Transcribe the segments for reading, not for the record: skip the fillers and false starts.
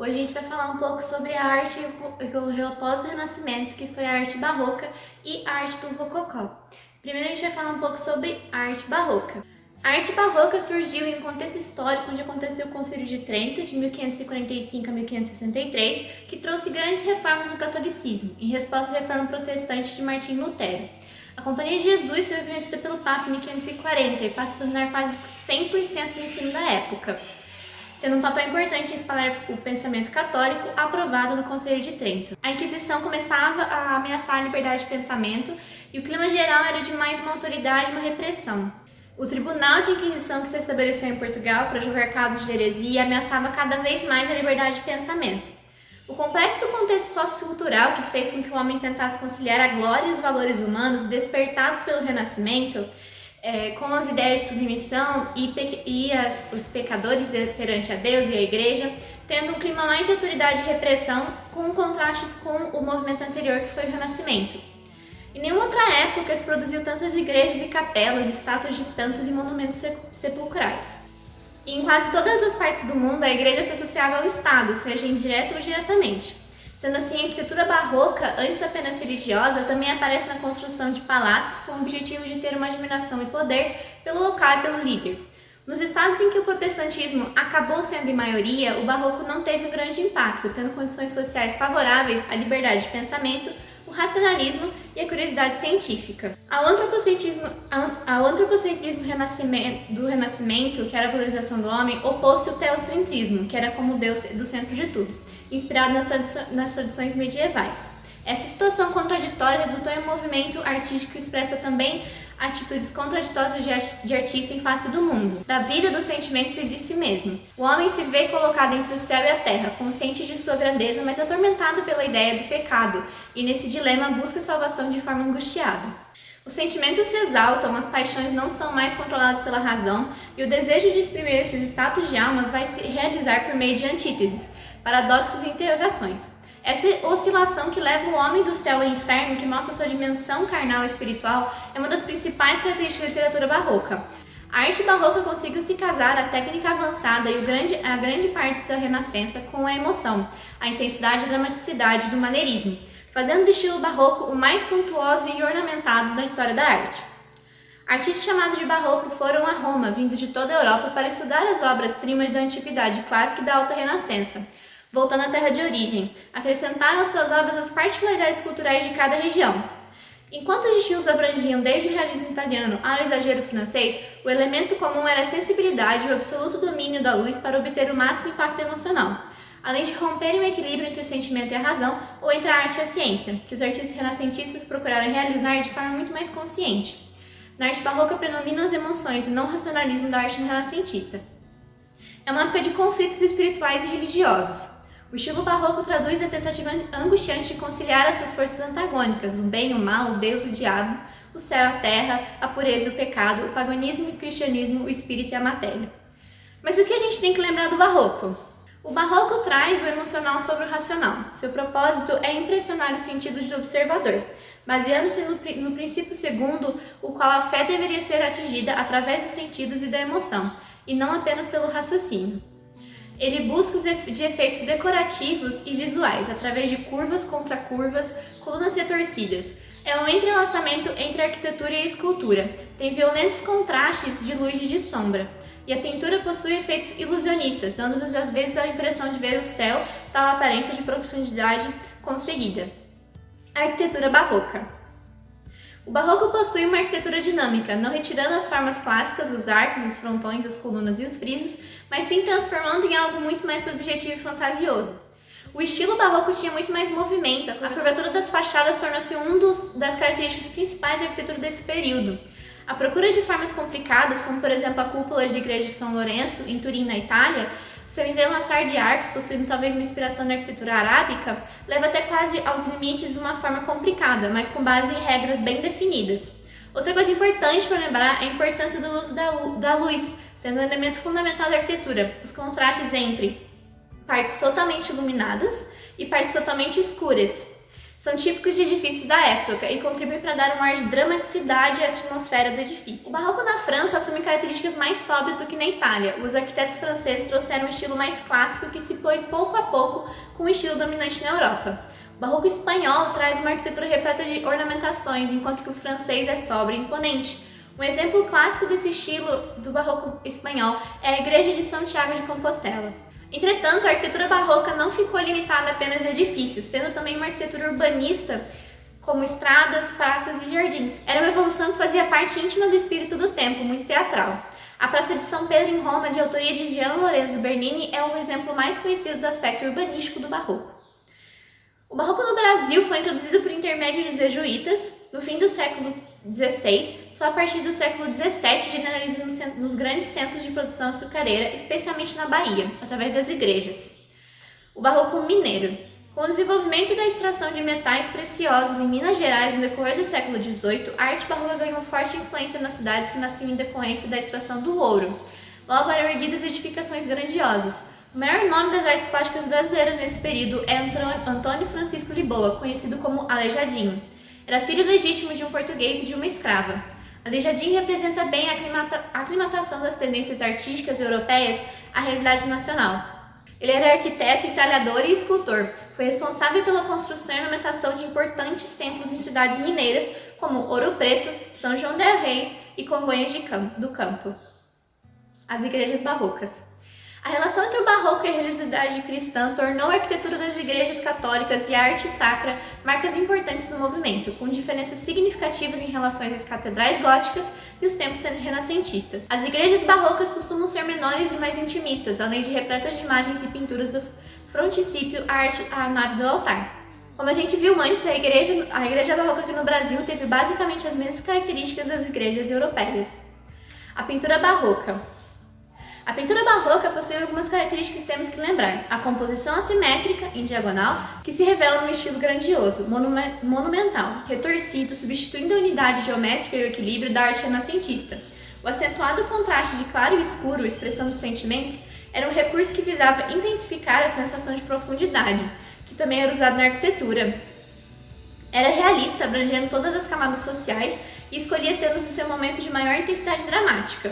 Hoje a gente vai falar um pouco sobre a arte pós-renascimento, que foi a arte barroca e a arte do rococó. Primeiro a gente vai falar um pouco sobre a arte barroca. A arte barroca surgiu em um contexto histórico onde aconteceu o Concílio de Trento, de 1545 a 1563, que trouxe grandes reformas no catolicismo, em resposta à reforma protestante de Martim Lutero. A Companhia de Jesus foi reconhecida pelo Papa em 1540 e passa a dominar quase 100% do ensino da época, tendo um papel importante em espalhar o pensamento católico aprovado no Concílio de Trento. A Inquisição começava a ameaçar a liberdade de pensamento e o clima geral era de mais uma autoridade e uma repressão. O Tribunal de Inquisição que se estabeleceu em Portugal para julgar casos de heresia ameaçava cada vez mais a liberdade de pensamento. O complexo contexto sociocultural que fez com que o homem tentasse conciliar a glória e os valores humanos despertados pelo Renascimento com as ideias de submissão e os pecadores perante a Deus e a Igreja, tendo um clima mais de autoridade e repressão, com contrastes com o movimento anterior que foi o Renascimento. Em nenhuma outra época se produziu tantas igrejas e capelas, estátuas de santos e monumentos sepulcrais. E em quase todas as partes do mundo, a igreja se associava ao Estado, seja indireto ou diretamente. Sendo assim, a arquitetura barroca, antes apenas religiosa, também aparece na construção de palácios com o objetivo de ter uma admiração e poder pelo local e pelo líder. Nos estados em que o protestantismo acabou sendo em maioria, o barroco não teve um grande impacto, tendo condições sociais favoráveis à liberdade de pensamento, o racionalismo e a curiosidade científica. Ao antropocentrismo do Renascimento, que era a valorização do homem, opôs-se o teocentrismo, que era como Deus do centro de tudo, inspirado nas tradições medievais. Essa situação contraditória resultou em um movimento artístico que expressa também atitudes contraditórias de artista em face do mundo, da vida, dos sentimentos e de si mesmo. O homem se vê colocado entre o céu e a terra, consciente de sua grandeza, mas atormentado pela ideia do pecado, e nesse dilema busca salvação de forma angustiada. Os sentimentos se exaltam, as paixões não são mais controladas pela razão, e o desejo de exprimir esses estados de alma vai se realizar por meio de antíteses, paradoxos e interrogações. Essa oscilação que leva o homem do céu ao inferno, que mostra sua dimensão carnal e espiritual, é uma das principais características da literatura barroca. A arte barroca conseguiu se casar a técnica avançada e a grande parte da Renascença com a emoção, a intensidade e a dramaticidade do maneirismo, fazendo do estilo barroco o mais suntuoso e ornamentado da história da arte. Artistas chamados de barroco foram a Roma, vindo de toda a Europa para estudar as obras-primas da antiguidade clássica e da alta renascença. Voltando à terra de origem, acrescentaram às suas obras as particularidades culturais de cada região. Enquanto os estilos abrangiam desde o realismo italiano ao exagero francês, o elemento comum era a sensibilidade e o absoluto domínio da luz para obter o máximo impacto emocional, além de romperem o equilíbrio entre o sentimento e a razão, ou entre a arte e a ciência, que os artistas renascentistas procuraram realizar de forma muito mais consciente. Na arte barroca predominam as emoções e não o racionalismo da arte renascentista. É uma época de conflitos espirituais e religiosos. O estilo barroco traduz a tentativa angustiante de conciliar essas forças antagônicas, o bem e o mal, o Deus e o diabo, o céu e a terra, a pureza e o pecado, o paganismo e o cristianismo, o espírito e a matéria. Mas o que a gente tem que lembrar do barroco? O barroco traz o emocional sobre o racional. Seu propósito é impressionar os sentidos do observador, baseando-se no princípio segundo o qual a fé deveria ser atingida através dos sentidos e da emoção, e não apenas pelo raciocínio. Ele busca de efeitos decorativos e visuais, através de curvas, contracurvas, colunas retorcidas. É um entrelaçamento entre a arquitetura e a escultura. Tem violentos contrastes de luz e de sombra. E a pintura possui efeitos ilusionistas, dando-nos às vezes a impressão de ver o céu, tal aparência de profundidade conseguida. A arquitetura barroca. O barroco possui uma arquitetura dinâmica, não retirando as formas clássicas, os arcos, os frontões, as colunas e os frisos, mas sim transformando em algo muito mais subjetivo e fantasioso. O estilo barroco tinha muito mais movimento, a curvatura das fachadas tornou-se das características principais da arquitetura desse período. A procura de formas complicadas, como por exemplo a cúpula de igreja de São Lourenço, em Turim, na Itália, seu entrelaçar de arcos, possuindo talvez uma inspiração na arquitetura arábica, leva até quase aos limites de uma forma complicada, mas com base em regras bem definidas. Outra coisa importante para lembrar é a importância do uso da luz, sendo um elemento fundamental da arquitetura, os contrastes entre partes totalmente iluminadas e partes totalmente escuras. São típicos de edifícios da época e contribuem para dar um ar de dramaticidade à atmosfera do edifício. O barroco na França assume características mais sóbrias do que na Itália. Os arquitetos franceses trouxeram um estilo mais clássico que se pôs pouco a pouco com o estilo dominante na Europa. O barroco espanhol traz uma arquitetura repleta de ornamentações, enquanto que o francês é sóbrio e imponente. Um exemplo clássico desse estilo do barroco espanhol é a Igreja de Santiago de Compostela. Entretanto, a arquitetura barroca não ficou limitada apenas a edifícios, tendo também uma arquitetura urbanista, como estradas, praças e jardins. Era uma evolução que fazia parte íntima do espírito do tempo, muito teatral. A Praça de São Pedro em Roma, de autoria de Gian Lorenzo Bernini, é o exemplo mais conhecido do aspecto urbanístico do barroco. O barroco no Brasil foi introduzido por intermédio dos jesuítas no fim do século XVI, só a partir do século XVII generaliza nos grandes centros de produção açucareira, especialmente na Bahia, através das igrejas. O barroco mineiro. Com o desenvolvimento da extração de metais preciosos em Minas Gerais no decorrer do século XVIII, a arte barroca ganhou forte influência nas cidades que nasciam em decorrência da extração do ouro. Logo eram erguidas edificações grandiosas. O maior nome das artes plásticas brasileiras nesse período é Antônio Francisco Liboa, conhecido como Aleijadinho. Era filho legítimo de um português e de uma escrava. Aleijadinho representa bem a aclimatação das tendências artísticas europeias à realidade nacional. Ele era arquiteto, entalhador e escultor. Foi responsável pela construção e ornamentação de importantes templos em cidades mineiras, como Ouro Preto, São João del Rei e Congonhas do Campo. As igrejas barrocas. A relação entre o barroco e a religiosidade cristã tornou a arquitetura das igrejas católicas e a arte sacra marcas importantes no movimento, com diferenças significativas em relação às catedrais góticas e os templos renascentistas. As igrejas barrocas costumam ser menores e mais intimistas, além de repletas de imagens e pinturas do fronticípio à nave do altar. Como a gente viu antes, a igreja barroca aqui no Brasil teve basicamente as mesmas características das igrejas europeias. A pintura barroca. A pintura barroca possui algumas características que temos que lembrar. A composição assimétrica, em diagonal, que se revela num estilo grandioso, monumental, retorcido, substituindo a unidade geométrica e o equilíbrio da arte renascentista. O acentuado contraste de claro e escuro, expressão dos sentimentos, era um recurso que visava intensificar a sensação de profundidade, que também era usado na arquitetura. Era realista, abrangendo todas as camadas sociais e escolhia cenas do seu momento de maior intensidade dramática.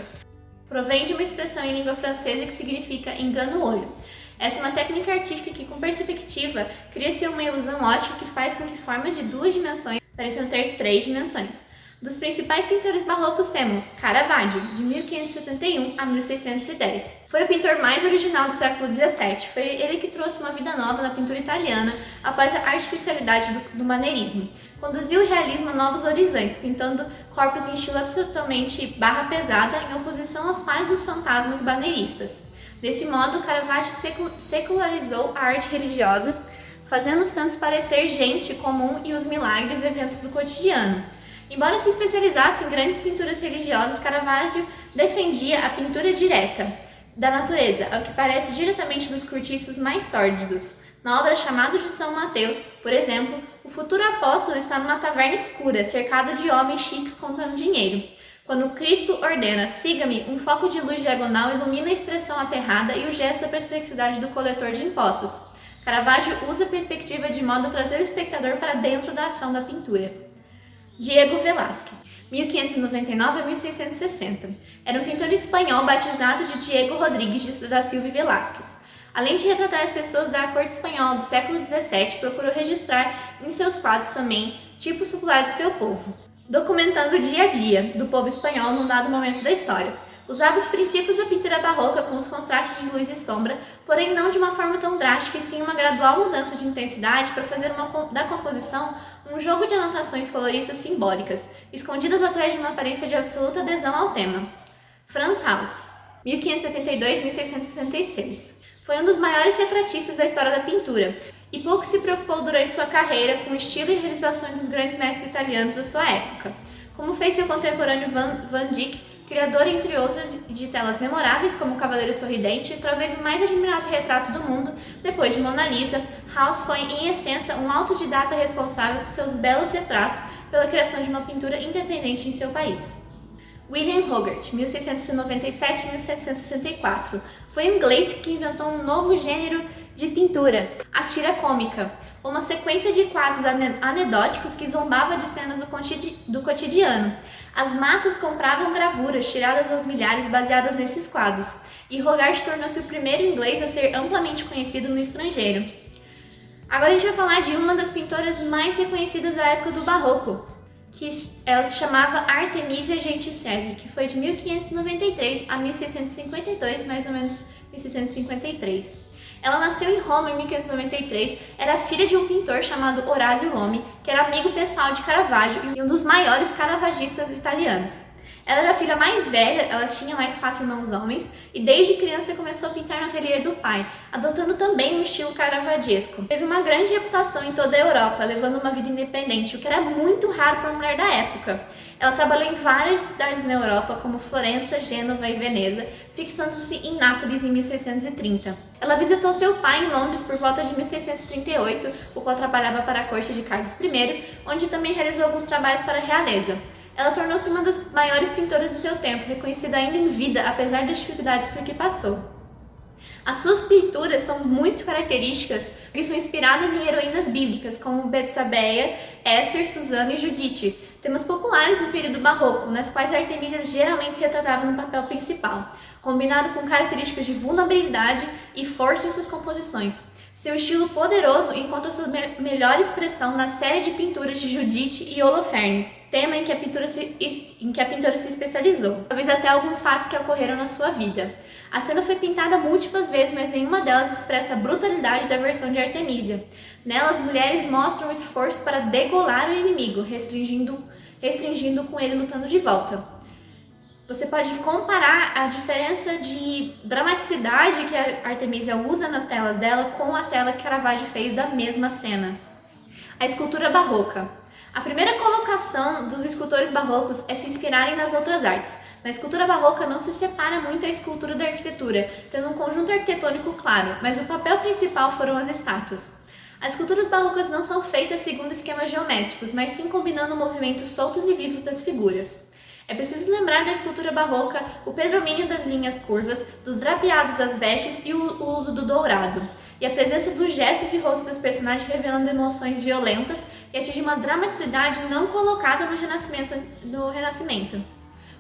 Provém de uma expressão em língua francesa que significa engana o olho. Essa é uma técnica artística que, com perspectiva, cria-se uma ilusão ótica que faz com que formas de duas dimensões pareçam ter três dimensões. Dos principais pintores barrocos temos Caravaggio, de 1571 a 1610. Foi o pintor mais original do século XVII. Foi ele que trouxe uma vida nova na pintura italiana após a artificialidade do maneirismo. Conduziu o realismo a novos horizontes, pintando corpos em estilo absolutamente barra pesada em oposição aos pálidos fantasmas maneiristas. Desse modo, Caravaggio secularizou a arte religiosa, fazendo os santos parecer gente comum e os milagres eventos do cotidiano. Embora se especializasse em grandes pinturas religiosas, Caravaggio defendia a pintura direta da natureza, ao que parece diretamente dos cortiços mais sórdidos. Na obra Chamado de São Mateus, por exemplo, o futuro apóstolo está numa taverna escura, cercado de homens chiques contando dinheiro. Quando Cristo ordena, siga-me, um foco de luz diagonal ilumina a expressão aterrada e o gesto da perplexidade do coletor de impostos. Caravaggio usa a perspectiva de modo a trazer o espectador para dentro da ação da pintura. Diego Velázquez, 1599 a 1660. Era um pintor espanhol batizado de Diego Rodrigues da Silva e Velázquez. Além de retratar as pessoas da corte espanhola do século XVII, procurou registrar em seus quadros também tipos populares de seu povo, documentando o dia a dia do povo espanhol num dado momento da história. Usava os princípios da pintura barroca com os contrastes de luz e sombra, porém não de uma forma tão drástica, e sim uma gradual mudança de intensidade para fazer da composição um jogo de anotações coloristas simbólicas, escondidas atrás de uma aparência de absoluta adesão ao tema. Franz Haus, 1582-1666. Foi um dos maiores retratistas da história da pintura, e pouco se preocupou durante sua carreira com o estilo e realizações dos grandes mestres italianos da sua época, como fez seu contemporâneo Van Dyck, criador, entre outros, de telas memoráveis como O Cavaleiro Sorridente, talvez o mais admirado retrato do mundo. Depois de Mona Lisa, Haus foi, em essência, um autodidata responsável por seus belos retratos pela criação de uma pintura independente em seu país. William Hogarth, 1697-1764, foi um inglês que inventou um novo gênero de pintura, a tira cômica, uma sequência de quadros anedóticos que zombava de cenas do cotidiano. As massas compravam gravuras tiradas aos milhares baseadas nesses quadros, e Hogarth tornou-se o primeiro inglês a ser amplamente conhecido no estrangeiro. Agora a gente vai falar de uma das pintoras mais reconhecidas da época do Barroco, que ela se chamava Artemisia Genticelli, que foi de 1593 a 1652, mais ou menos 1653. Ela nasceu em Roma em 1593, era filha de um pintor chamado Orazio Lomi, que era amigo pessoal de Caravaggio e um dos maiores caravagistas italianos. Ela era a filha mais velha, ela tinha mais 4 irmãos homens, e desde criança começou a pintar no ateliê do pai, adotando também um estilo caravagesco. Teve uma grande reputação em toda a Europa, levando uma vida independente, o que era muito raro para uma mulher da época. Ela trabalhou em várias cidades na Europa, como Florença, Gênova e Veneza, fixando-se em Nápoles em 1630. Ela visitou seu pai em Londres por volta de 1638, o qual trabalhava para a corte de Carlos I, onde também realizou alguns trabalhos para a realeza. Ela tornou-se uma das maiores pintoras de seu tempo, reconhecida ainda em vida, apesar das dificuldades por que passou. As suas pinturas são muito características porque são inspiradas em heroínas bíblicas, como Betsabeia, Esther, Susana e Judite, temas populares no período barroco, nas quais a Artemisia geralmente se retratava no papel principal, combinado com características de vulnerabilidade e força em suas composições. Seu estilo poderoso encontra sua melhor expressão na série de pinturas de Judite e Holofernes, tema em que a pintora se especializou, talvez até alguns fatos que ocorreram na sua vida. A cena foi pintada múltiplas vezes, mas nenhuma delas expressa a brutalidade da versão de Artemisia. Nela, as mulheres mostram o esforço para degolar o inimigo, restringindo com ele lutando de volta. Você pode comparar a diferença de dramaticidade que a Artemisia usa nas telas dela com a tela que Caravaggio fez da mesma cena. A escultura barroca. A primeira colocação dos escultores barrocos é se inspirarem nas outras artes. Na escultura barroca não se separa muito a escultura da arquitetura, tendo um conjunto arquitetônico claro, mas o papel principal foram as estátuas. As esculturas barrocas não são feitas segundo esquemas geométricos, mas sim combinando movimentos soltos e vivos das figuras. É preciso lembrar da escultura barroca o predomínio das linhas curvas, dos drapeados das vestes e o uso do dourado, e a presença dos gestos e rostos das personagens revelando emoções violentas e atinge uma dramaticidade não colocada no Renascimento.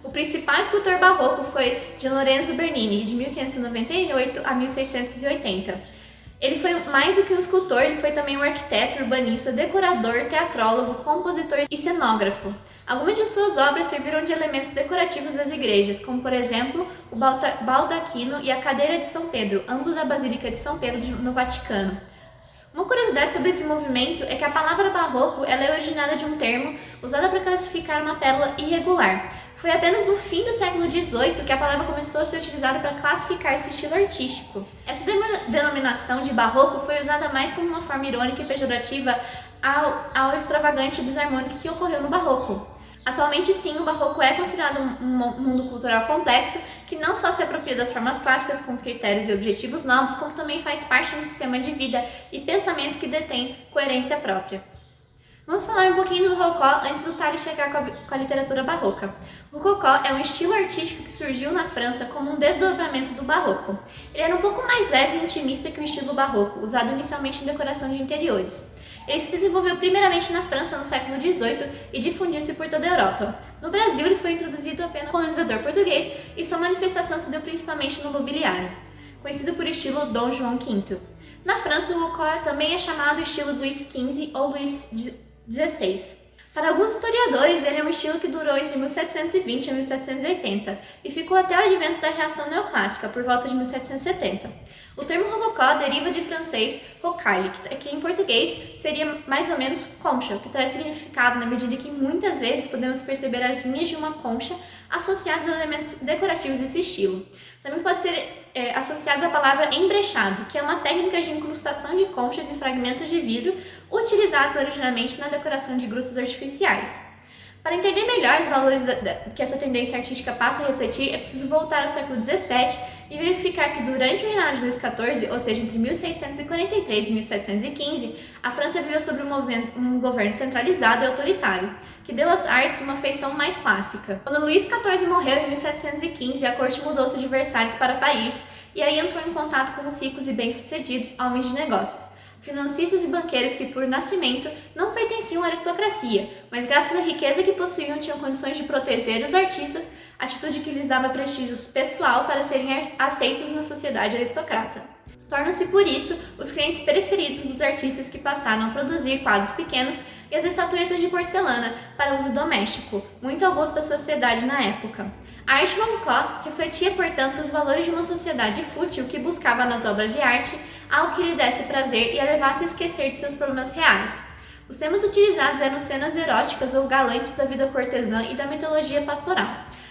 O principal escultor barroco foi Gian Lorenzo Bernini, de 1598 a 1680. Ele foi mais do que um escultor, ele foi também um arquiteto, urbanista, decorador, teatrólogo, compositor e cenógrafo. Algumas de suas obras serviram de elementos decorativos das igrejas, como por exemplo o baldaquino e a cadeira de São Pedro, ambos da Basílica de São Pedro no Vaticano. Uma curiosidade sobre esse movimento é que a palavra barroco ela é originada de um termo usado para classificar uma pérola irregular. Foi apenas no fim do século XVIII que a palavra começou a ser utilizada para classificar esse estilo artístico. Essa denominação de barroco foi usada mais como uma forma irônica e pejorativa ao extravagante e desarmônico que ocorreu no barroco. Atualmente, sim, o barroco é considerado um mundo cultural complexo que não só se apropria das formas clássicas com critérios e objetivos novos, como também faz parte de um sistema de vida e pensamento que detém coerência própria. Vamos falar um pouquinho do Rococó antes do Tales chegar com a literatura barroca. O Rococó é um estilo artístico que surgiu na França como um desdobramento do barroco. Ele era um pouco mais leve e intimista que o estilo barroco, usado inicialmente em decoração de interiores. Ele se desenvolveu primeiramente na França no século XVIII e difundiu-se por toda a Europa. No Brasil, ele foi introduzido apenas pelo colonizador português e sua manifestação se deu principalmente no mobiliário, conhecido por estilo Dom João V. Na França, o Rococó também é chamado estilo Luís XV ou Luís XVI. Para alguns historiadores, ele é um estilo que durou entre 1720 e 1780 e ficou até o advento da reação neoclássica, por volta de 1770. O termo rococó deriva de francês rocaille, que em português seria mais ou menos concha, que traz significado na medida que muitas vezes podemos perceber as linhas de uma concha associadas a elementos decorativos desse estilo. Também pode ser associado à palavra embrechado, que é uma técnica de incrustação de conchas e fragmentos de vidro utilizados originalmente na decoração de grutas artificiais. Para entender melhor os valores que essa tendência artística passa a refletir, é preciso voltar ao século XVII e verificar que durante o reinado de Luís XIV, ou seja, entre 1643 e 1715, a França viveu sob um governo centralizado e autoritário, que deu às artes uma feição mais clássica. Quando Luís XIV morreu em 1715, a corte mudou-se de Versalhes para Paris e aí entrou em contato com os ricos e bem-sucedidos homens de negócios, financistas e banqueiros que, por nascimento, não pertenciam à aristocracia, mas graças à riqueza que possuíam tinham condições de proteger os artistas, atitude que lhes dava prestígio pessoal para serem aceitos na sociedade aristocrata. Tornam-se, por isso, os clientes preferidos dos artistas que passaram a produzir quadros pequenos e as estatuetas de porcelana para uso doméstico, muito ao gosto da sociedade na época. A arte rococó refletia, portanto, os valores de uma sociedade fútil que buscava nas obras de arte algo que lhe desse prazer e a levasse a esquecer de seus problemas reais. Os temas utilizados eram cenas eróticas ou galantes da vida cortesã e da mitologia pastoral,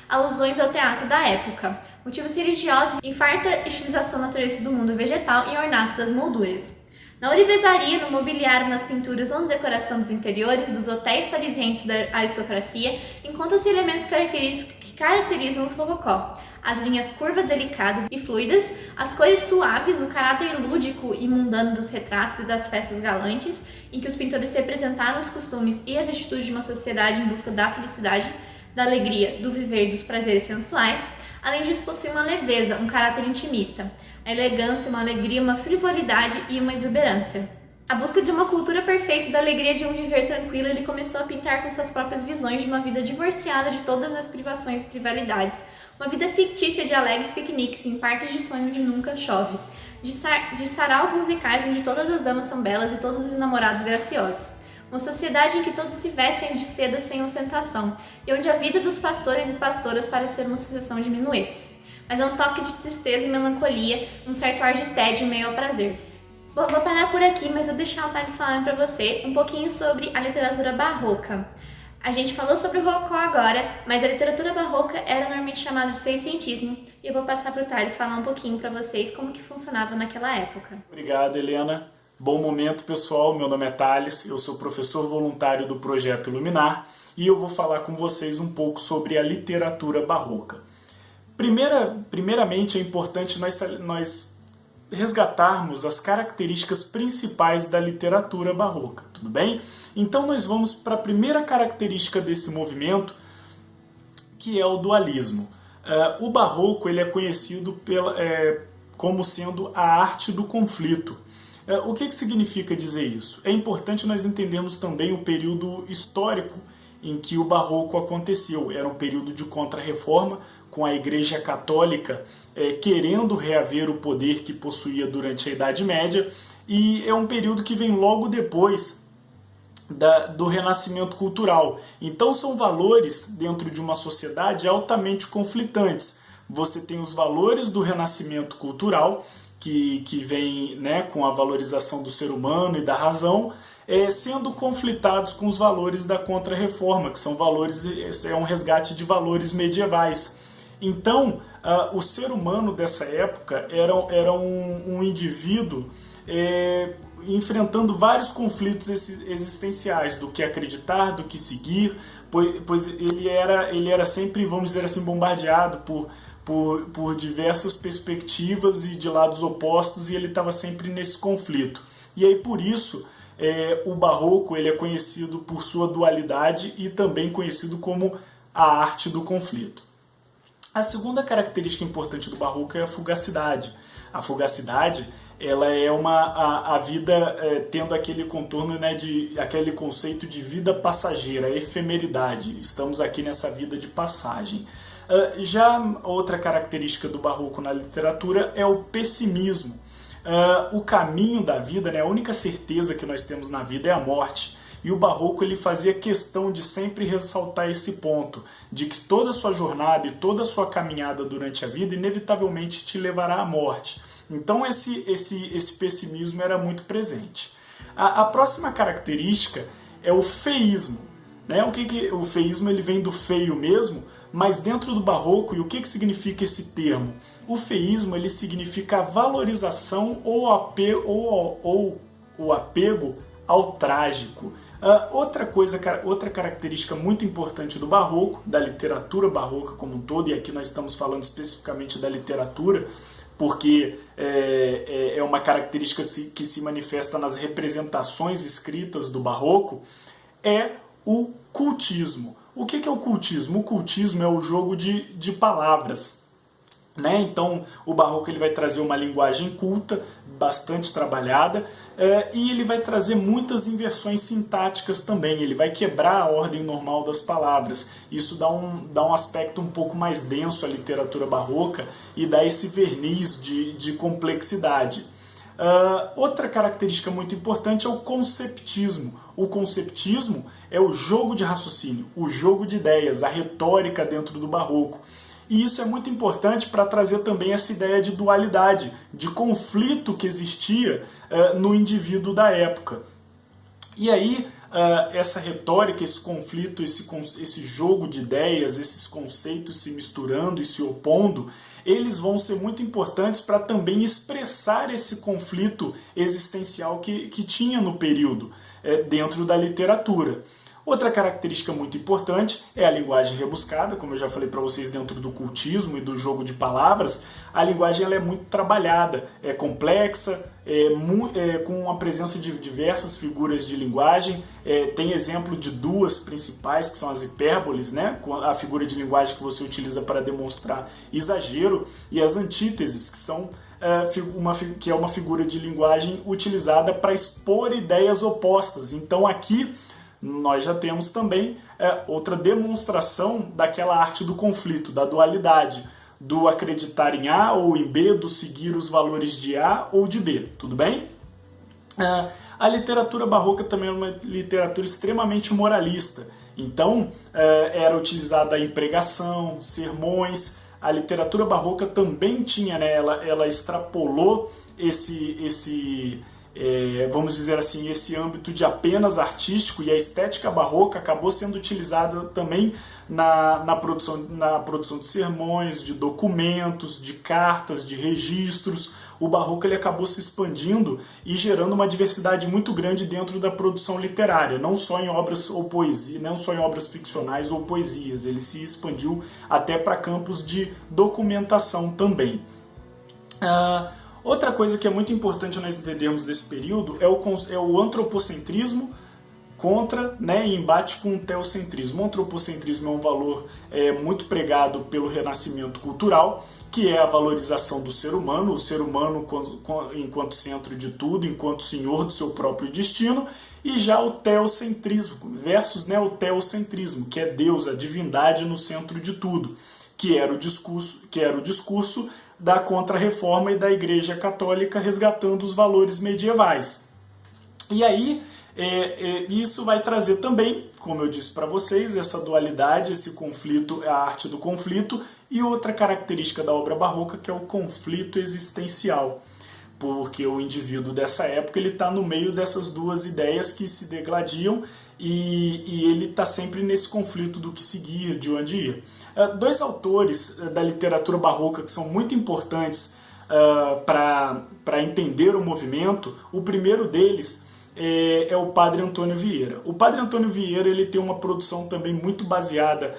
alusões ao teatro da época, motivos religiosos e farta estilização natureza do mundo vegetal e ornatos das molduras. Na orivesaria, no mobiliário, nas pinturas ou na decoração dos interiores dos hotéis parisienses da aristocracia, encontram-se elementos que caracterizam o rococó. As linhas curvas delicadas e fluidas, as cores suaves, o caráter lúdico e mundano dos retratos e das festas galantes, em que os pintores representaram os costumes e as atitudes de uma sociedade em busca da felicidade, da alegria, do viver e dos prazeres sensuais. Além disso, possui uma leveza, um caráter intimista, a elegância, uma alegria, uma frivolidade e uma exuberância. A busca de uma cultura perfeita da alegria de um viver tranquilo, ele começou a pintar com suas próprias visões de uma vida divorciada de todas as privações e trivialidades, uma vida fictícia de alegres piqueniques em parques de sonho onde nunca chove, de saraus musicais onde todas as damas são belas e todos os namorados graciosos. Uma sociedade em que todos se vestem de seda sem ostentação, e onde a vida dos pastores e pastoras parece ser uma sucessão de minuetos. Mas é um toque de tristeza e melancolia, um certo ar de tédio em meio ao prazer. Bom, vou parar por aqui, mas vou deixar o Thales falando para você um pouquinho sobre a literatura barroca. A gente falou sobre o rococó agora, mas a literatura barroca era normalmente chamada de seiscentismo, e eu vou passar para o Thales falar um pouquinho para vocês como que funcionava naquela época. Obrigado, Helena. Bom momento, pessoal. Meu nome é Thales, eu sou professor voluntário do Projeto Iluminar e eu vou falar com vocês um pouco sobre a literatura barroca. Primeiramente, é importante nós resgatarmos as características principais da literatura barroca, tudo bem? Então nós vamos para a primeira característica desse movimento, que é o dualismo. O barroco ele é conhecido como sendo a arte do conflito. O que significa dizer isso? É importante nós entendermos também o período histórico em que o barroco aconteceu. Era um período de contra-reforma, com a Igreja Católica querendo reaver o poder que possuía durante a Idade Média, e é um período que vem logo depois do Renascimento cultural. Então são valores dentro de uma sociedade altamente conflitantes. Você tem os valores do Renascimento cultural, que vem, né, com a valorização do ser humano e da razão, sendo conflitados com os valores da Contra-Reforma, que são valores, é um resgate de valores medievais. Então, o ser humano dessa época era um indivíduo enfrentando vários conflitos existenciais, do que acreditar, do que seguir, pois ele era sempre, vamos dizer assim, bombardeado por diversas perspectivas e de lados opostos, e ele estava sempre nesse conflito. E aí, por isso, o barroco ele é conhecido por sua dualidade e também conhecido como a arte do conflito. A segunda característica importante do barroco é a fugacidade. A fugacidade ela é a vida tendo aquele contorno, né, aquele conceito de vida passageira, efemeridade. Estamos aqui nessa vida de passagem. Já outra característica do barroco na literatura é o pessimismo. O caminho da vida, né, a única certeza que nós temos na vida é a morte. E o barroco ele fazia questão de sempre ressaltar esse ponto, de que toda a sua jornada e toda a sua caminhada durante a vida inevitavelmente te levará à morte. Então esse pessimismo era muito presente. A próxima característica é o feísmo. Né? O feísmo ele vem do feio mesmo, mas dentro do barroco, e o que significa esse termo? O feísmo ele significa a valorização ou o apego ao trágico. Outra característica muito importante do barroco, da literatura barroca como um todo, e aqui nós estamos falando especificamente da literatura, porque é uma característica que se manifesta nas representações escritas do barroco, é o cultismo. O que é o cultismo? O cultismo é o jogo de palavras. Né? Então, o barroco ele vai trazer uma linguagem culta, bastante trabalhada, e ele vai trazer muitas inversões sintáticas também. Ele vai quebrar a ordem normal das palavras. Isso dá um aspecto um pouco mais denso à literatura barroca e dá esse verniz de complexidade. Outra característica muito importante é o conceptismo. O conceptismo é o jogo de raciocínio, o jogo de ideias, a retórica dentro do barroco. E isso é muito importante para trazer também essa ideia de dualidade, de conflito que existia no indivíduo da época. E aí, essa retórica, esse conflito, esse jogo de ideias, esses conceitos se misturando e se opondo, eles vão ser muito importantes para também expressar esse conflito existencial que tinha no período dentro da literatura. Outra característica muito importante é a linguagem rebuscada, como eu já falei para vocês dentro do cultismo e do jogo de palavras. A linguagem ela é muito trabalhada, é complexa, com a presença de diversas figuras de linguagem. Tem exemplo de duas principais, que são as hipérboles, né? A figura de linguagem que você utiliza para demonstrar exagero, e as antíteses, que são que é uma figura de linguagem utilizada para expor ideias opostas. Então aqui nós já temos também outra demonstração daquela arte do conflito, da dualidade, do acreditar em A ou em B, do seguir os valores de A ou de B, tudo bem? A literatura barroca também é uma literatura extremamente moralista, então era utilizada em pregação, sermões. A literatura barroca também tinha, né, ela extrapolou vamos dizer assim, esse âmbito de apenas artístico, e a estética barroca acabou sendo utilizada também na produção de sermões, de documentos, de cartas, de registros. O barroco ele acabou se expandindo e gerando uma diversidade muito grande dentro da produção literária, não só em obras ou poesia, não só em obras ficcionais ou poesias. Ele se expandiu até para campos de documentação também. Outra coisa que é muito importante nós entendermos desse período é o antropocentrismo contra, né, em embate com o teocentrismo. O antropocentrismo é um valor muito pregado pelo renascimento cultural, que é a valorização do ser humano, o ser humano enquanto centro de tudo, enquanto senhor do seu próprio destino, e já o teocentrismo versus, né, o teocentrismo, que é Deus, a divindade no centro de tudo, que era o discurso da Contra-Reforma e da Igreja Católica resgatando os valores medievais. E aí, isso vai trazer também, como eu disse para vocês, essa dualidade, esse conflito, a arte do conflito, e outra característica da obra barroca, que é o conflito existencial, porque o indivíduo dessa época ele está no meio dessas duas ideias que se degladiam, e ele está sempre nesse conflito do que seguir, de onde ir. Dois autores da literatura barroca que são muito importantes para entender o movimento. O primeiro deles é o Padre Antônio Vieira. O Padre Antônio Vieira ele tem uma produção também muito baseada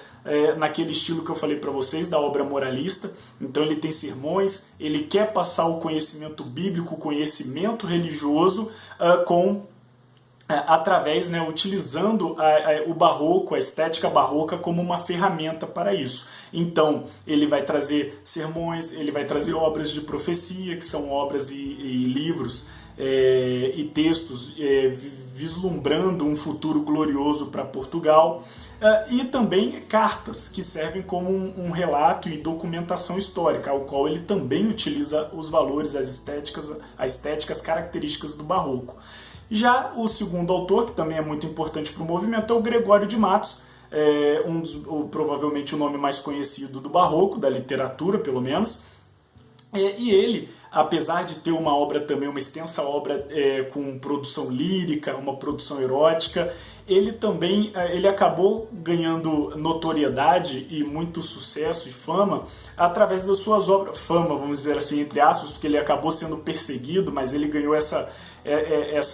naquele estilo que eu falei para vocês, da obra moralista. Então ele tem sermões, ele quer passar o conhecimento bíblico, o conhecimento religioso através, né, utilizando o barroco, a estética barroca como uma ferramenta para isso. Então, ele vai trazer sermões, ele vai trazer obras de profecia, que são obras e livros e textos vislumbrando um futuro glorioso para Portugal, e também cartas, que servem como um relato e documentação histórica, ao qual ele também utiliza os valores, as estéticas características do barroco. Já o segundo autor, que também é muito importante para o movimento, é o Gregório de Matos, provavelmente o nome mais conhecido do barroco, da literatura pelo menos. E ele, apesar de ter uma obra também, uma extensa obra com produção lírica, uma produção erótica, ele acabou ganhando notoriedade e muito sucesso e fama através das suas obras. Fama, vamos dizer assim, entre aspas, porque ele acabou sendo perseguido, mas ele ganhou essa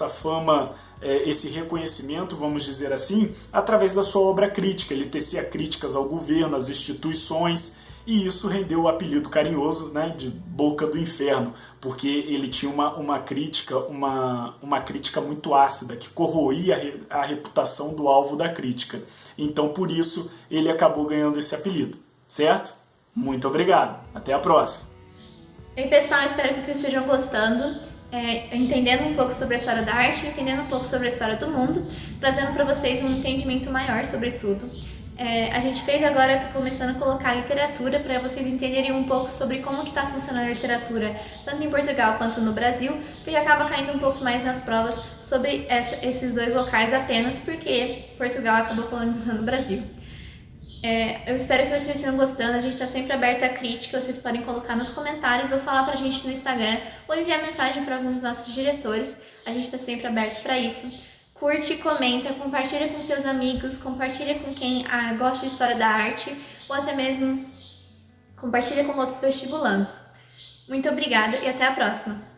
fama esse reconhecimento, vamos dizer assim, através da sua obra crítica. Ele tecia críticas ao governo, às instituições, e isso rendeu o apelido carinhoso, né, de Boca do Inferno, porque ele tinha uma crítica muito ácida, que corroía a reputação do alvo da crítica. Então, por isso, ele acabou ganhando esse apelido, certo? Muito obrigado. Até a próxima. Oi, pessoal, espero que vocês estejam gostando, entendendo um pouco sobre a história da arte, entendendo um pouco sobre a história do mundo, trazendo para vocês um entendimento maior sobre tudo. A gente fez agora, tá começando a colocar literatura para vocês entenderem um pouco sobre como que está funcionando a literatura, tanto em Portugal quanto no Brasil, porque acaba caindo um pouco mais nas provas sobre esses dois locais apenas, porque Portugal acabou colonizando o Brasil. Eu espero que vocês estejam gostando, a gente está sempre aberto a crítica, vocês podem colocar nos comentários ou falar pra gente no Instagram, ou enviar mensagem para alguns dos nossos diretores, a gente está sempre aberto para isso. Curte, comenta, compartilha com seus amigos, compartilha com quem gosta de história da arte, ou até mesmo compartilha com outros vestibulandos. Muito obrigada e até a próxima!